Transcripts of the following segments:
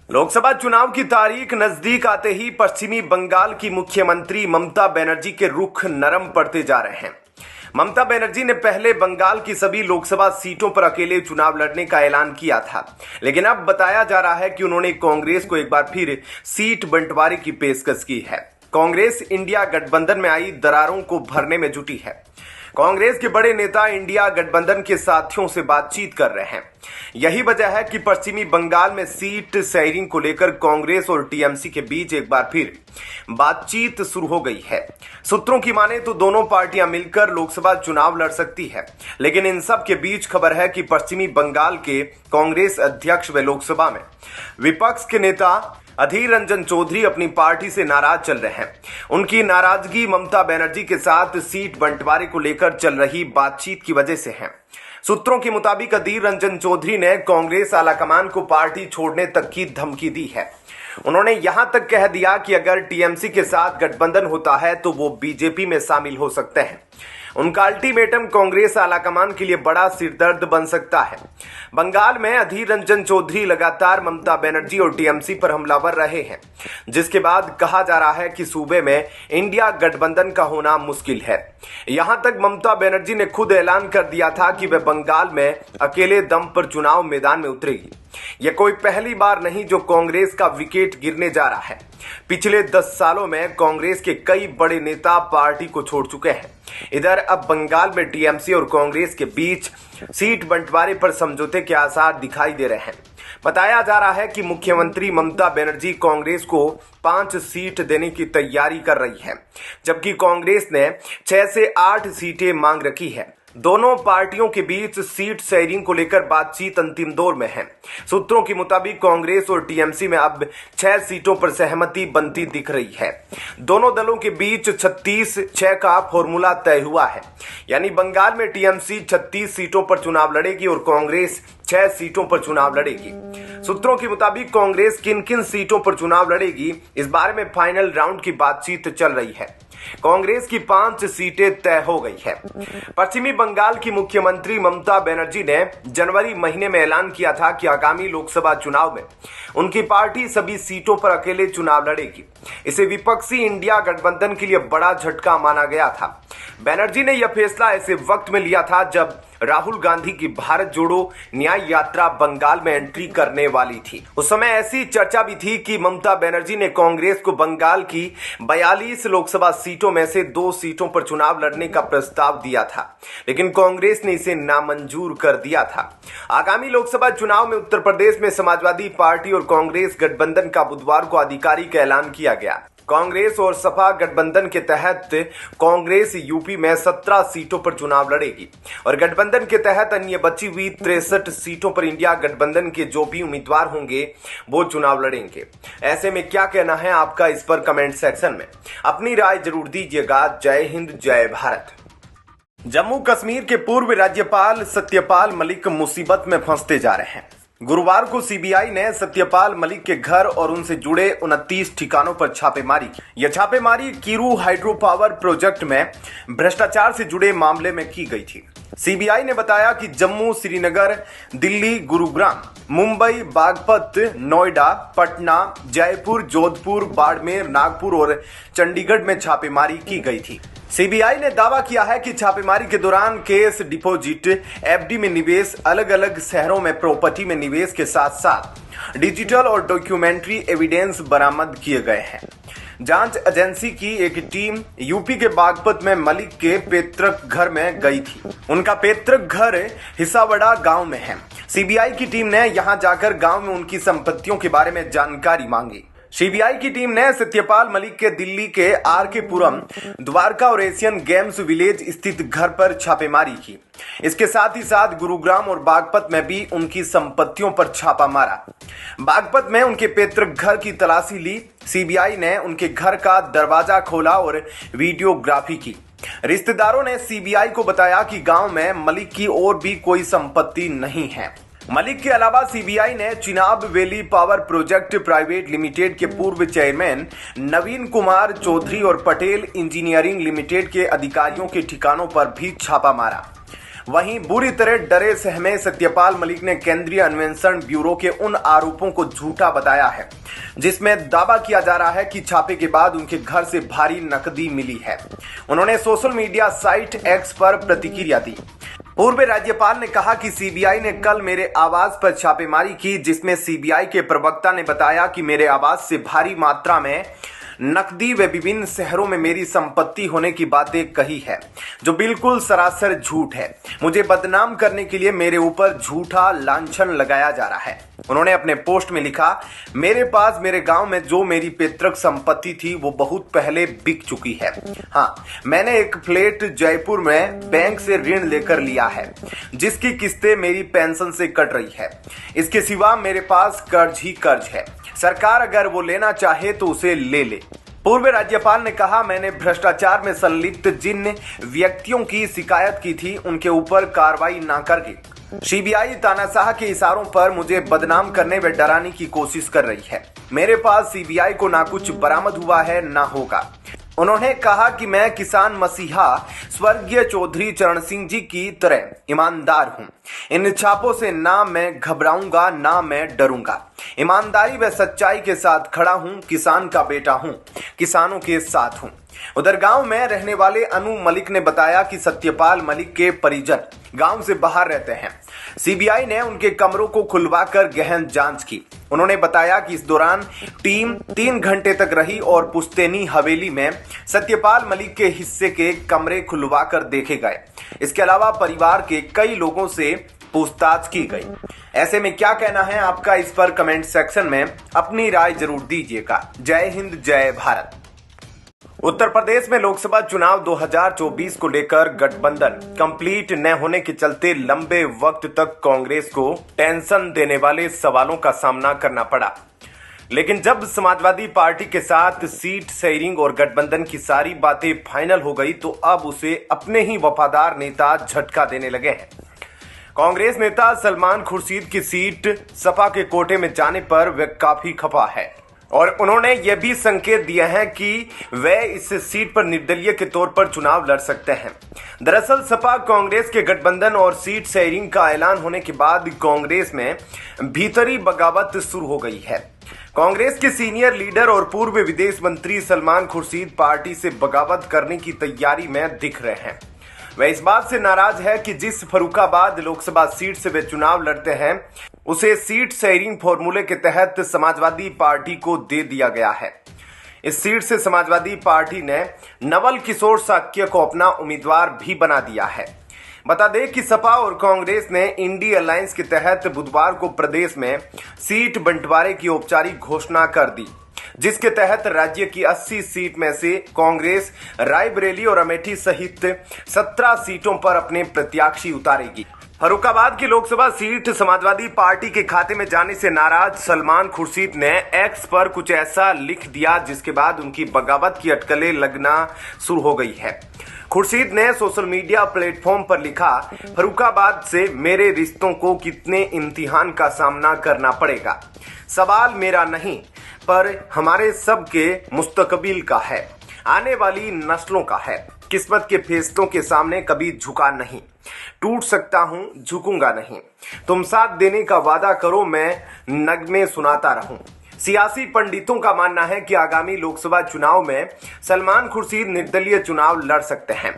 लोकसभा चुनाव की तारीख नजदीक आते ही पश्चिमी बंगाल की मुख्यमंत्री ममता बनर्जी के रुख नरम पड़ते जा रहे हैं। ममता बनर्जी ने पहले बंगाल की सभी लोकसभा सीटों पर अकेले चुनाव लड़ने का ऐलान किया था, लेकिन अब बताया जा रहा है कि उन्होंने कांग्रेस को एक बार फिर सीट बंटवारे की पेशकश की है। कांग्रेस इंडिया गठबंधन में आई दरारों को भरने में जुटी है। कांग्रेस के बड़े नेता इंडिया गठबंधन के साथियों से बातचीत कर रहे हैं। यही वजह है कि पश्चिमी बंगाल में सीट शेयरिंग को लेकर कांग्रेस और टीएमसी के बीच एक बार फिर बातचीत शुरू हो गई है। सूत्रों की माने तो दोनों पार्टियां मिलकर लोकसभा चुनाव लड़ सकती है, लेकिन इन सब के बीच खबर है कि पश्चिमी बंगाल के कांग्रेस अध्यक्ष व लोकसभा में विपक्ष के नेता अधीर रंजन चौधरी अपनी पार्टी से नाराज चल रहे हैं। उनकी नाराजगी ममता बनर्जी के साथ सीट बंटवारे को लेकर चल रही बातचीत की वजह से है। सूत्रों के मुताबिक अधीर रंजन चौधरी ने कांग्रेस आलाकमान को पार्टी छोड़ने तक की धमकी दी है। उन्होंने यहां तक कह दिया कि अगर टीएमसी के साथ गठबंधन होता है तो वो बीजेपी में शामिल हो सकते हैं। उनका अल्टीमेटम कांग्रेस आलाकमान के लिए बड़ा सिरदर्द बन सकता है। बंगाल में अधीर रंजन चौधरी लगातार ममता बनर्जी और टीएमसी पर हमलावर रहे हैं, जिसके बाद कहा जा रहा है कि सूबे में इंडिया गठबंधन का होना मुश्किल है। यहां तक ममता बनर्जी ने खुद ऐलान कर दिया था कि वह बंगाल में अकेले दम पर चुनाव मैदान में उतरेगी। यह कोई पहली बार नहीं जो कांग्रेस का विकेट गिरने जा रहा है। पिछले 10 सालों में कांग्रेस के कई बड़े नेता पार्टी को छोड़ चुके हैं। इधर अब बंगाल में टीएमसी और कांग्रेस के बीच सीट बंटवारे पर समझौते के आसार दिखाई दे रहे हैं। बताया जा रहा है कि मुख्यमंत्री ममता बनर्जी कांग्रेस को 5 सीट देने की तैयारी कर रही है, जबकि कांग्रेस ने 6 से 8 सीटें मांग रखी है। दोनों पार्टियों के बीच सीट शेयरिंग को लेकर बातचीत अंतिम दौर में है। सूत्रों के मुताबिक कांग्रेस और टीएमसी में अब 6 सीटों पर सहमति बनती दिख रही है। दोनों दलों के बीच 36-6 का फॉर्मूला तय हुआ है, यानी बंगाल में टीएमसी 36 सीटों पर चुनाव लड़ेगी और कांग्रेस 6 सीटों पर चुनाव लड़ेगी। सूत्रों के मुताबिक कांग्रेस किन किन सीटों पर चुनाव लड़ेगी, इस बारे में फाइनल राउंड की बातचीत चल रही है। कांग्रेस की 5 सीटें तय हो गई है। पश्चिमी बंगाल की मुख्यमंत्री ममता बनर्जी ने जनवरी महीने में ऐलान किया था कि आगामी लोकसभा चुनाव में उनकी पार्टी सभी सीटों पर अकेले चुनाव लड़ेगी। इसे विपक्षी इंडिया गठबंधन के लिए बड़ा झटका माना गया था। बनर्जी ने यह फैसला ऐसे वक्त में लिया था जब राहुल गांधी की भारत जोड़ो न्याय यात्रा बंगाल में एंट्री करने वाली थी। उस समय ऐसी चर्चा भी थी कि ममता बनर्जी ने कांग्रेस को बंगाल की 42 लोकसभा सीटों में से 2 सीटों पर चुनाव लड़ने का प्रस्ताव दिया था, लेकिन कांग्रेस ने इसे नामंजूर कर दिया था। आगामी लोकसभा चुनाव में उत्तर प्रदेश में समाजवादी पार्टी और कांग्रेस गठबंधन का बुधवार को आधिकारिक ऐलान किया गया। कांग्रेस और सपा गठबंधन के तहत कांग्रेस यूपी में 17 सीटों पर चुनाव लड़ेगी और गठबंधन के तहत अन्य बची हुई 63 सीटों पर इंडिया गठबंधन के जो भी उम्मीदवार होंगे वो चुनाव लड़ेंगे। ऐसे में क्या कहना है आपका, इस पर कमेंट सेक्शन में अपनी राय जरूर दीजिएगा। जय हिंद, जय भारत। जम्मू कश्मीर के पूर्व राज्यपाल सत्यपाल मलिक मुसीबत में फंसते जा रहे हैं। गुरुवार को सीबीआई ने सत्यपाल मलिक के घर और उनसे जुड़े 29 ठिकानों पर छापेमारी की। यह छापेमारी कीरू हाइड्रो पावर प्रोजेक्ट में भ्रष्टाचार से जुड़े मामले में की गई थी। सीबीआई ने बताया कि जम्मू, श्रीनगर, दिल्ली, गुरुग्राम, मुंबई, बागपत, नोएडा, पटना, जयपुर, जोधपुर, बाड़मेर, नागपुर और चंडीगढ़ में छापेमारी की गई थी। सीबीआई ने दावा किया है कि छापेमारी के दौरान कैश डिपॉजिट, एफडी में निवेश, अलग अलग शहरों में प्रॉपर्टी में निवेश के साथ साथ डिजिटल और डॉक्यूमेंट्री एविडेंस बरामद किए गए हैं। जांच एजेंसी की एक टीम यूपी के बागपत में मलिक के पैतृक घर में गई थी। उनका पैतृक घर हिसावड़ा गांव में है। सीबीआई की टीम ने यहां जाकर गांव में उनकी संपत्तियों के बारे में जानकारी मांगी। सीबीआई की टीम ने सत्यपाल मलिक के दिल्ली के आरके पुरम, द्वारका और एशियन गेम्स विलेज स्थित घर पर छापेमारी की। इसके साथ ही साथ गुरुग्राम और बागपत में भी उनकी संपत्तियों पर छापा मारा। बागपत में उनके पैतृक घर की तलाशी ली। सीबीआई ने उनके घर का दरवाजा खोला और वीडियोग्राफी की। रिश्तेदारों ने सीबीआई को बताया कि गांव में मलिक की और भी कोई संपत्ति नहीं है। मलिक के अलावा सीबीआई ने Chenab valley power project private limited के पूर्व चेयरमैन नवीन कुमार चौधरी और पटेल इंजीनियरिंग लिमिटेड के अधिकारियों के ठिकानों पर भी छापा मारा। वहीं बुरी तरह डरे सहमे सत्यपाल मलिक ने केंद्रीय अन्वेषण ब्यूरो के उन आरोपों को झूठा बताया है जिसमें दावा किया जा रहा है कि छापे के बाद उनके घर से भारी नकदी मिली है। उन्होंने सोशल मीडिया साइट एक्स पर प्रतिक्रिया दी। पूर्व राज्यपाल ने कहा कि सीबीआई ने कल मेरे आवास पर छापेमारी की, जिसमें सीबीआई के प्रवक्ता ने बताया कि मेरे आवास से भारी मात्रा में नकदी व विभिन्न शहरों में मेरी संपत्ति होने की बातें कही है, जो बिल्कुल सरासर झूठ है। मुझे बदनाम करने के लिए मेरे ऊपर झूठा लांछन लगाया जा रहा है। उन्होंने अपने पोस्ट में लिखा, मेरे पास मेरे गांव में जो मेरी पैतृक संपत्ति थी वो बहुत पहले बिक चुकी है। हाँ, मैंने एक फ्लैट जयपुर में बैंक से ऋण लेकर लिया है, जिसकी किस्तें मेरी पेंशन से कट रही है। इसके सिवा मेरे पास कर्ज ही कर्ज है। सरकार अगर वो लेना चाहे तो उसे ले ले। पूर्व राज्यपाल ने कहा, मैंने भ्रष्टाचार में संलिप्त जिन व्यक्तियों की शिकायत की थी उनके ऊपर कार्रवाई न करके सीबीआई तानाशाह के इशारों पर मुझे बदनाम करने व डराने की कोशिश कर रही है। मेरे पास सीबीआई को ना कुछ बरामद हुआ है ना होगा। उन्होंने कहा कि मैं किसान मसीहा स्वर्गीय चौधरी चरण सिंह जी की तरह ईमानदार हूं। इन छापों से ना मैं घबराऊंगा ना मैं डरूंगा। ईमानदारी व सच्चाई के साथ खड़ा हूं। किसान का बेटा हूं, किसानों के साथ हूं। उधर गांव में रहने वाले अनु मलिक ने बताया कि सत्यपाल मलिक के परिजन गांव से बाहर रहते हैं। सीबीआई ने उनके कमरों को खुलवाकर गहन जांच की। उन्होंने बताया कि इस दौरान टीम 3 घंटे तक रही और पुश्तैनी हवेली में सत्यपाल मलिक के हिस्से के कमरे खुलवाकर देखे गए। इसके अलावा परिवार के कई लोगों से पूछताछ की गई। ऐसे में क्या कहना है आपका, इस पर कमेंट सेक्शन में अपनी राय जरूर दीजिएगा। जय हिंद, जय भारत। उत्तर प्रदेश में लोकसभा चुनाव 2024 को लेकर गठबंधन कंप्लीट न होने के चलते लंबे वक्त तक कांग्रेस को टेंशन देने वाले सवालों का सामना करना पड़ा। लेकिन जब समाजवादी पार्टी के साथ सीट शेयरिंग और गठबंधन की सारी बातें फाइनल हो गई तो अब उसे अपने ही वफादार नेता झटका देने लगे हैं। कांग्रेस नेता सलमान खुर्शीद की सीट सपा के कोटे में जाने पर वे काफी खफा है और उन्होंने यह भी संकेत दिया है कि वे इस सीट पर निर्दलीय के तौर पर चुनाव लड़ सकते हैं। दरअसल सपा कांग्रेस के गठबंधन और सीट शेयरिंग का ऐलान होने के बाद कांग्रेस में भीतरी बगावत शुरू हो गई है। कांग्रेस के सीनियर लीडर और पूर्व विदेश मंत्री सलमान खुर्शीद पार्टी से बगावत करने की तैयारी में दिख रहे हैं। वह इस बात से नाराज है कि जिस फर्रुखाबाद लोकसभा सीट से वे चुनाव लड़ते हैं उसे सीट शेयरिंग फॉर्मूले के तहत समाजवादी पार्टी को दे दिया गया है। इस सीट से समाजवादी पार्टी ने नवल किशोर साक्य को अपना उम्मीदवार भी बना दिया है। बता दें कि सपा और कांग्रेस ने इंडी अलायंस के तहत बुधवार को प्रदेश में सीट बंटवारे की औपचारिक घोषणा कर दी, जिसके तहत राज्य की 80 सीट में से कांग्रेस रायबरेली और अमेठी सहित 17 सीटों पर अपने प्रत्याशी उतारेगी। फर्रुखाबाद की लोकसभा सीट समाजवादी पार्टी के खाते में जाने से नाराज सलमान खुर्शीद ने एक्स पर कुछ ऐसा लिख दिया जिसके बाद उनकी बगावत की अटकलें लगना शुरू हो गई है। खुर्शीद ने सोशल मीडिया प्लेटफॉर्म पर लिखा, फर्रुखाबाद से मेरे रिश्तों को कितने इम्तिहान का सामना करना पड़ेगा। सवाल मेरा नहीं पर हमारे सबके मुस्तकबिल का है, आने वाली नस्लों का है। किस्मत के फैसलों के सामने कभी झुका नहीं, टूट सकता हूं, झुकूंगा नहीं। तुम साथ देने का वादा करो, मैं नगमे सुनाता रहूं। सियासी पंडितों का मानना है कि आगामी लोकसभा चुनाव में सलमान खुर्शीद निर्दलीय चुनाव लड़ सकते हैं।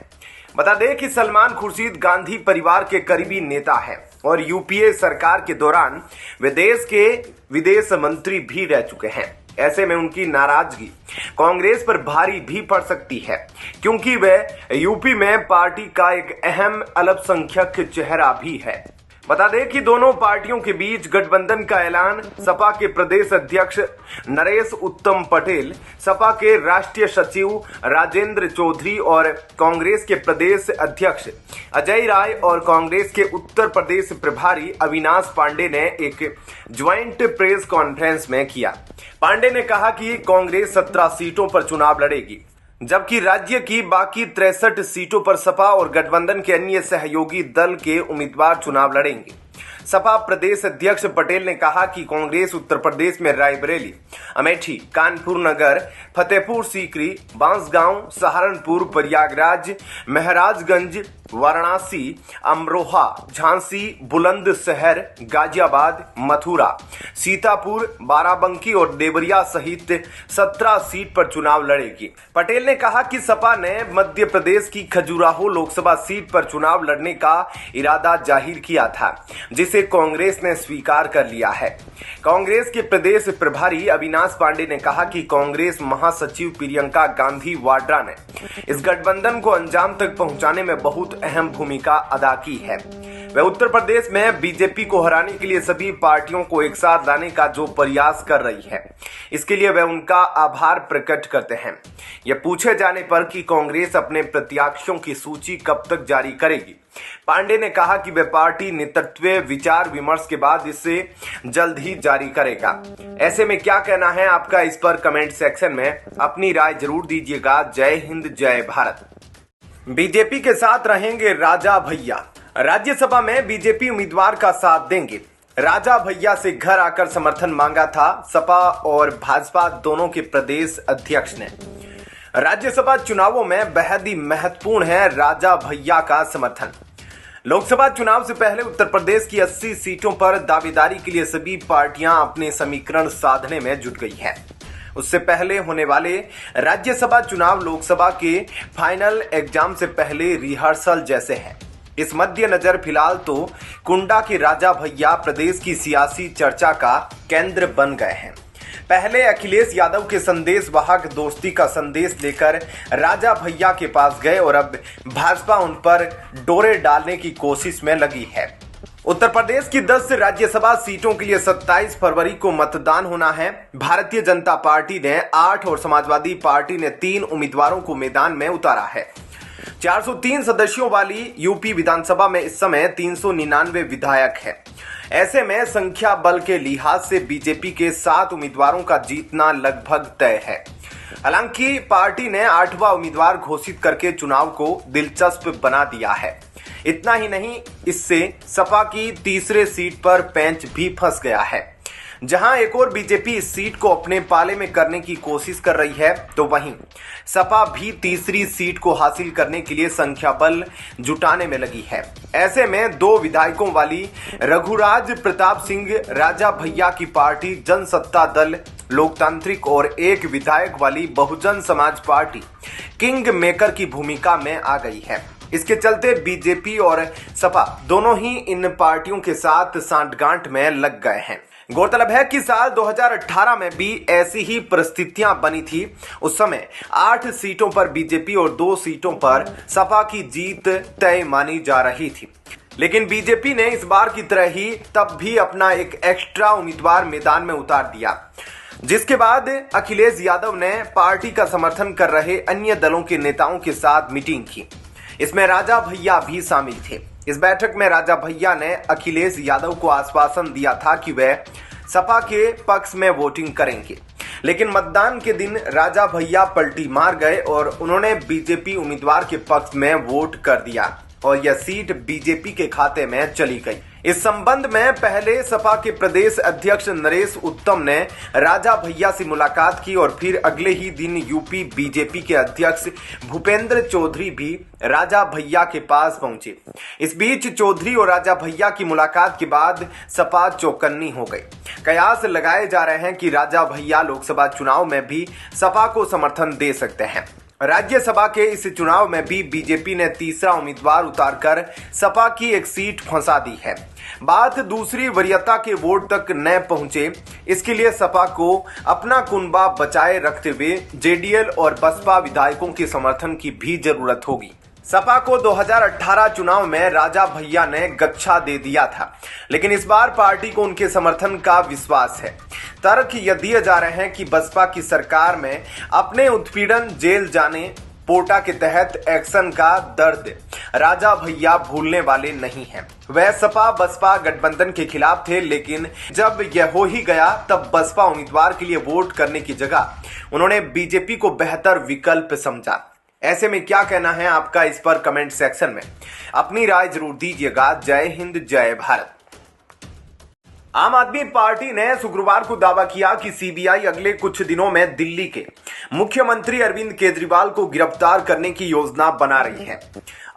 बता दें कि सलमान खुर्शीद गांधी परिवार के करीबी नेता हैं और यूपीए सरकार के दौरान वे देश के विदेश मंत्री भी रह चुके हैं। ऐसे में उनकी नाराजगी कांग्रेस पर भारी भी पड़ सकती है, क्योंकि वे यूपी में पार्टी का एक अहम अल्पसंख्यक चेहरा भी है। बता दें कि दोनों पार्टियों के बीच गठबंधन का ऐलान सपा के प्रदेश अध्यक्ष नरेश उत्तम पटेल, सपा के राष्ट्रीय सचिव राजेंद्र चौधरी और कांग्रेस के प्रदेश अध्यक्ष अजय राय और कांग्रेस के उत्तर प्रदेश प्रभारी अविनाश पांडे ने एक ज्वाइंट प्रेस कॉन्फ्रेंस में किया। पांडे ने कहा कि कांग्रेस 17 सीटों पर चुनाव लड़ेगी, जबकि राज्य की बाकी 63 सीटों पर सपा और गठबंधन के अन्य सहयोगी दल के उम्मीदवार चुनाव लड़ेंगे। सपा प्रदेश अध्यक्ष पटेल ने कहा कि कांग्रेस उत्तर प्रदेश में रायबरेली, अमेठी, कानपुर नगर, फतेहपुर सीकरी, बांसगांव, सहारनपुर, प्रयागराज, महराजगंज, वाराणसी, अमरोहा, झांसी, बुलंदशहर, गाजियाबाद, मथुरा, सीतापुर, बाराबंकी और देवरिया सहित 17 सीट पर चुनाव लड़ेगी। पटेल ने कहा कि सपा ने मध्य प्रदेश की खजुराहो लोकसभा सीट पर चुनाव लड़ने का इरादा जाहिर किया था, जिसे कांग्रेस ने स्वीकार कर लिया है। कांग्रेस के प्रदेश प्रभारी अविनाश पांडे ने कहा कि कांग्रेस महासचिव प्रियंका गांधी वाड्रा ने इस गठबंधन को अंजाम तक पहुंचाने में बहुत अहम भूमिका अदा की है। वह उत्तर प्रदेश में बीजेपी को हराने के लिए सभी पार्टियों को एक साथ लाने का जो प्रयास कर रही है, इसके लिए वह उनका आभार प्रकट करते हैं। यह पूछे जाने पर कि कांग्रेस अपने प्रत्याशियों की सूची कब तक जारी करेगी, पांडे ने कहा कि वह पार्टी नेतृत्व विचार विमर्श के बाद इसे जल्द ही जारी करेगा। ऐसे में क्या कहना है आपका, इस पर कमेंट सेक्शन में अपनी राय जरूर दीजिएगा। जय हिंद, जय भारत। बीजेपी के साथ रहेंगे राजा भैया, राज्यसभा में बीजेपी उम्मीदवार का साथ देंगे। राजा भैया से घर आकर समर्थन मांगा था सपा और भाजपा दोनों के प्रदेश अध्यक्ष ने। राज्यसभा चुनावों में बेहद ही महत्वपूर्ण है राजा भैया का समर्थन। लोकसभा चुनाव से पहले उत्तर प्रदेश की 80 सीटों पर दावेदारी के लिए सभी पार्टियां अपने समीकरण साधने में जुट गई हैं। उससे पहले होने वाले राज्यसभा चुनाव लोकसभा के फाइनल एग्जाम से पहले रिहर्सल जैसे हैं। इस मद्देनजर फिलहाल तो कुंडा के राजा भैया प्रदेश की सियासी चर्चा का केंद्र बन गए हैं। पहले अखिलेश यादव के संदेश वाहक दोस्ती का संदेश लेकर राजा भैया के पास गए और अब भाजपा उन पर डोरे डालने की कोशिश में लगी है। उत्तर प्रदेश की 10 राज्यसभा सीटों के लिए 27 फरवरी को मतदान होना है। भारतीय जनता पार्टी ने 8 और समाजवादी पार्टी ने 3 उम्मीदवारों को मैदान में उतारा है। 403 सदस्यों वाली यूपी विधानसभा में इस समय 399 विधायक हैं। ऐसे में संख्या बल के लिहाज से बीजेपी के 7 उम्मीदवारों का जीतना लगभग तय है। हालांकि पार्टी ने 8वां उम्मीदवार घोषित करके चुनाव को दिलचस्प बना दिया है। इतना ही नहीं, इससे सपा की तीसरे सीट पर पेंच भी फंस गया है। जहां एक और बीजेपी इस सीट को अपने पाले में करने की कोशिश कर रही है, तो वहीं सपा भी तीसरी सीट को हासिल करने के लिए संख्या बल जुटाने में लगी है। ऐसे में 2 विधायकों वाली रघुराज प्रताप सिंह राजा भैया की पार्टी जनसत्ता दल लोकतांत्रिक और 1 विधायक वाली Bahujan Samaj party king maker की भूमिका में आ गई है। इसके चलते बीजेपी और सपा दोनों ही इन पार्टियों के साथ सांठगांठ में लग गए हैं। गौरतलब है कि साल 2018 में भी ऐसी ही परिस्थितियां बनी थी। उस समय 8 सीटों पर बीजेपी और 2 सीटों पर सपा की जीत तय मानी जा रही थी, लेकिन बीजेपी ने इस बार की तरह ही तब भी अपना एक एक्स्ट्रा उम्मीदवार मैदान में उतार दिया, जिसके बाद अखिलेश यादव ने पार्टी का समर्थन कर रहे अन्य दलों के नेताओं के साथ मीटिंग की। इसमें राजा भैया भी शामिल थे। इस बैठक में राजा भैया ने अखिलेश यादव को आश्वासन दिया था कि वह सपा के पक्ष में वोटिंग करेंगे, लेकिन मतदान के दिन राजा भैया पलटी मार गए और उन्होंने बीजेपी उम्मीदवार के पक्ष में वोट कर दिया और यह सीट बीजेपी के खाते में चली गई। इस संबंध में पहले सपा के प्रदेश अध्यक्ष नरेश उत्तम ने राजा भैया से मुलाकात की और फिर अगले ही दिन यूपी बीजेपी के अध्यक्ष भूपेंद्र चौधरी भी राजा भैया के पास पहुंचे। इस बीच चौधरी और राजा भैया की मुलाकात के बाद सपा चौकन्नी हो गई। कयास लगाए जा रहे हैं कि राजा भैया लोकसभा चुनाव में भी सपा को समर्थन दे सकते हैं। राज्यसभा के इस चुनाव में भी बीजेपी ने तीसरा उम्मीदवार उतारकर सपा की एक सीट फंसा दी है। बात दूसरी वरीयता के वोट तक न पहुंचे, इसके लिए सपा को अपना कुनबा बचाए रखते हुए जेडीएल और बसपा विधायकों के समर्थन की भी जरूरत होगी। सपा को 2018 चुनाव में राजा भैया ने गच्छा दे दिया था, लेकिन इस बार पार्टी को उनके समर्थन का विश्वास है। तर्क यह दिए जा रहे हैं कि बसपा की सरकार में अपने उत्पीड़न जेल जाने पोटा के तहत एक्शन का दर्द राजा भैया भूलने वाले नहीं हैं। वह सपा बसपा गठबंधन के खिलाफ थे, लेकिन जब यह हो ही गया तब बसपा उम्मीदवार के लिए वोट करने की जगह उन्होंने बीजेपी को बेहतर विकल्प समझा। ऐसे में क्या कहना है आपका, इस पर कमेंट सेक्शन में अपनी राय जरूर दीजिएगा। जय हिंद, जय भारत। आम आदमी पार्टी ने शुक्रवार को दावा किया कि सीबीआई अगले कुछ दिनों में दिल्ली के मुख्यमंत्री अरविंद केजरीवाल को गिरफ्तार करने की योजना बना रही है।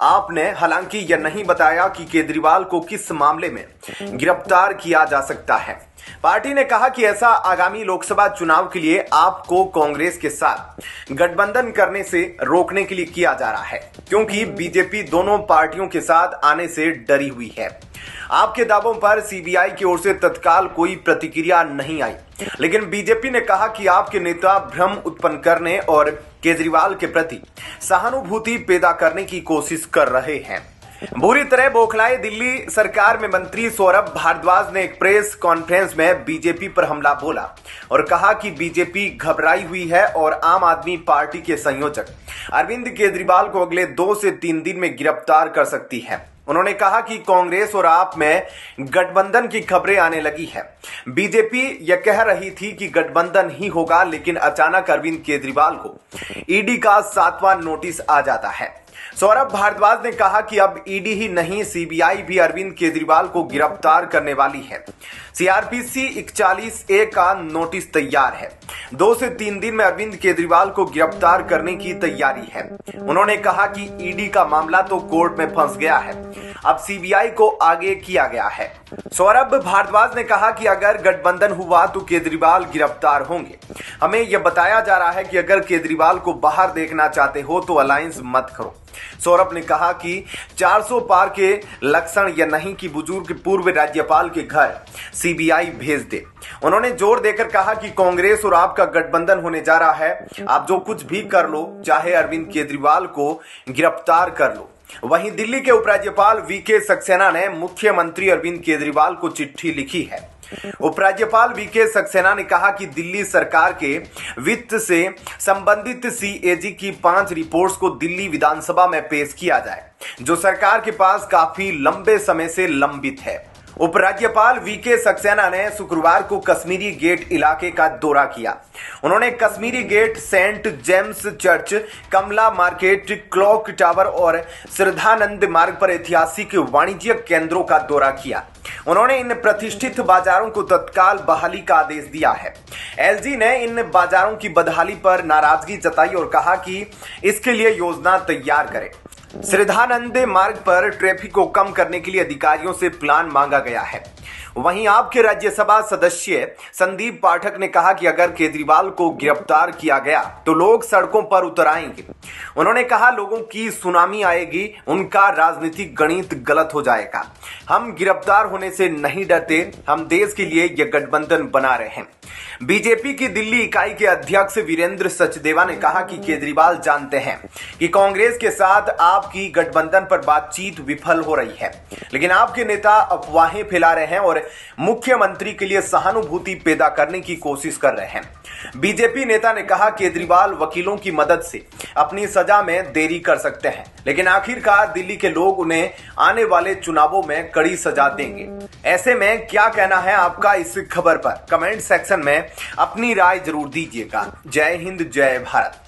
आपने हालांकि यह नहीं बताया कि केजरीवाल को किस मामले में गिरफ्तार किया जा सकता है। पार्टी ने कहा कि ऐसा आगामी लोकसभा चुनाव के लिए आपको कांग्रेस के साथ गठबंधन करने से रोकने के लिए किया जा रहा है, क्योंकि बीजेपी दोनों पार्टियों के साथ आने से डरी हुई है। आपके दावों पर सीबीआई की ओर से तत्काल कोई प्रतिक्रिया नहीं आई, लेकिन बीजेपी ने कहा कि आपके नेता भ्रम उत्पन्न करने और केजरीवाल के प्रति सहानुभूति पैदा करने की कोशिश कर रहे हैं। बुरी तरह बौखलाए दिल्ली सरकार में मंत्री सौरभ भारद्वाज ने एक प्रेस कॉन्फ्रेंस में बीजेपी पर हमला बोला और कहा कि बीजेपी घबराई हुई है और आम आदमी पार्टी के संयोजक अरविंद केजरीवाल को अगले 2 से 3 दिन में गिरफ्तार कर सकती है। उन्होंने कहा कि कांग्रेस और आप में गठबंधन की खबरें आने लगी है। बीजेपी यह कह रही थी कि गठबंधन ही होगा, लेकिन अचानक अरविंद केजरीवाल को ईडी का 7वां नोटिस आ जाता है। सौरभ भारद्वाज ने कहा कि अब ईडी ही नहीं, सीबीआई भी अरविंद केजरीवाल को गिरफ्तार करने वाली है। सीआरपीसी 41A का नोटिस तैयार है। 2 से 3 दिन में अरविंद केजरीवाल को गिरफ्तार करने की तैयारी है। उन्होंने कहा कि ईडी का मामला तो कोर्ट में फंस गया है, अब सीबीआई को आगे किया गया है। सौरभ भारद्वाज ने कहा कि अगर गठबंधन हुआ तो केजरीवाल गिरफ्तार होंगे। हमें यह बताया जा रहा है कि अगर केजरीवाल को बाहर देखना चाहते हो तो अलायंस मत करो। सौरभ ने कहा कि 400 पार के लक्षण यह नहीं कि बुजुर्ग पूर्व राज्यपाल के घर सीबीआई भेज दे। उन्होंने जोर देकर कहा कि कांग्रेस और आपका गठबंधन होने जा रहा है। आप जो कुछ भी कर लो, चाहे अरविंद केजरीवाल को गिरफ्तार कर लो। वहीं दिल्ली के उपराज्यपाल वीके सक्सेना ने मुख्यमंत्री अरविंद केजरीवाल को चिट्ठी लिखी है। उपराज्यपाल वीके सक्सेना ने कहा कि दिल्ली सरकार के वित्त से संबंधित सीएजी की 5 रिपोर्ट्स को दिल्ली विधानसभा में पेश किया जाए, जो सरकार के पास काफी लंबे समय से लंबित है। उपराज्यपाल वीके सक्सेना ने शुक्रवार को कश्मीरी गेट इलाके का दौरा किया। उन्होंने Kashmiri gate, saint James church, Kamla market, clock tower और श्रद्धानंद मार्ग पर ऐतिहासिक वाणिज्यिक केंद्रों का दौरा किया। उन्होंने इन प्रतिष्ठित बाजारों को तत्काल बहाली का आदेश दिया है। एलजी ने इन बाजारों की बदहाली पर नाराजगी जताई और कहा कि इसके लिए योजना तैयार करें। श्रद्धानंद मार्ग पर ट्रैफिक को कम करने के लिए अधिकारियों से प्लान मांगा गया है। वहीं आपके राज्यसभा सदस्य संदीप पाठक ने कहा कि अगर केजरीवाल को गिरफ्तार किया गया तो लोग सड़कों पर उतर आएंगे। उन्होंने कहा लोगों की सुनामी आएगी, उनका राजनीतिक गणित गलत हो जाएगा। हम गिरफ्तार होने से नहीं डरते, हम देश के लिए यह गठबंधन बना रहे हैं। बीजेपी की दिल्ली इकाई के अध्यक्ष वीरेंद्र सचदेवा ने कहा कि केजरीवाल जानते हैं कि कांग्रेस के साथ आपकी गठबंधन पर बातचीत विफल हो रही है, लेकिन आपके नेता अफवाहें फैला रहे हैं और मुख्यमंत्री के लिए सहानुभूति पैदा करने की कोशिश कर रहे हैं। बीजेपी नेता ने कहा केजरीवाल वकीलों की मदद से अपनी सजा में देरी कर सकते हैं, लेकिन आखिरकार दिल्ली के लोग उन्हें आने वाले चुनावों में कड़ी सजा देंगे। ऐसे में क्या कहना है आपका इस खबर पर? कमेंट सेक्शन में अपनी राय जरूर दीजिएगा। जय हिंद, जय भारत।